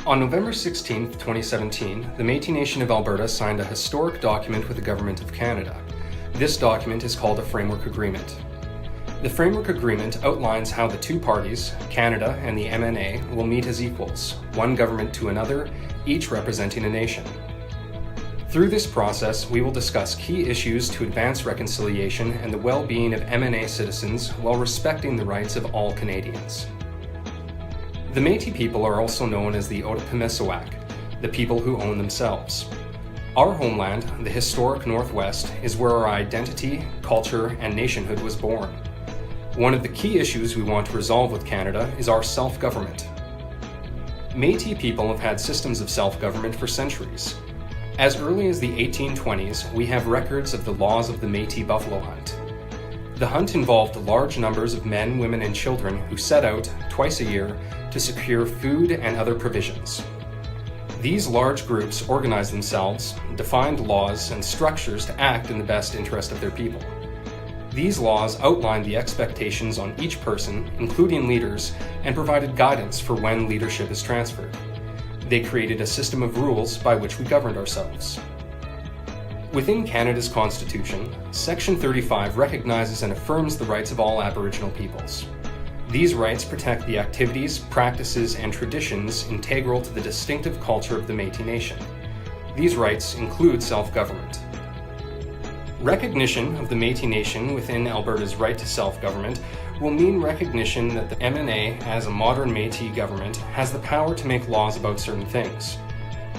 On November 16, 2017, the Métis Nation of Alberta signed a historic document with the Government of Canada. This document is called a Framework Agreement. The Framework Agreement outlines how the two parties, Canada and the MNA, will meet as equals, one government to another, each representing a nation. Through this process, we will discuss key issues to advance reconciliation and the well-being of MNA citizens while respecting the rights of all Canadians. The Métis people are also known as the Otipemisiwak, the people who own themselves. Our homeland, the historic Northwest, is where our identity, culture, and nationhood was born. One of the key issues we want to resolve with Canada is our self-government. Métis people have had systems of self-government for centuries. As early as the 1820s, we have records of the laws of the Métis buffalo hunt. The hunt involved large numbers of men, women, and children who set out, twice a year, to secure food and other provisions. These large groups organized themselves, defined laws and structures to act in the best interest of their people. These laws outlined the expectations on each person, including leaders, and provided guidance for when leadership is transferred. They created a system of rules by which we governed ourselves. Within Canada's Constitution, Section 35 recognizes and affirms the rights of all Aboriginal peoples. These rights protect the activities, practices, and traditions integral to the distinctive culture of the Métis Nation. These rights include self-government. Recognition of the Métis Nation within Alberta's right to self-government will mean recognition that the MNA, as a modern Métis government, has the power to make laws about certain things.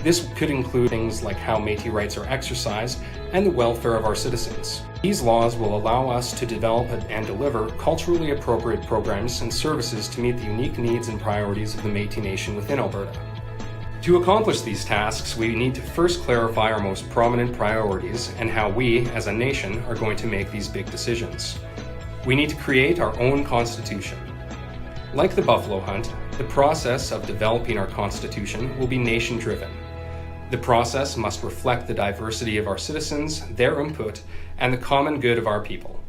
This could include things like how Métis rights are exercised and the welfare of our citizens. These laws will allow us to develop and deliver culturally appropriate programs and services to meet the unique needs and priorities of the Métis Nation within Alberta. To accomplish these tasks, we need to first clarify our most prominent priorities and how we, as a nation, are going to make these big decisions. We need to create our own constitution. Like the buffalo hunt, the process of developing our constitution will be nation-driven. The process must reflect the diversity of our citizens, their input, and the common good of our people.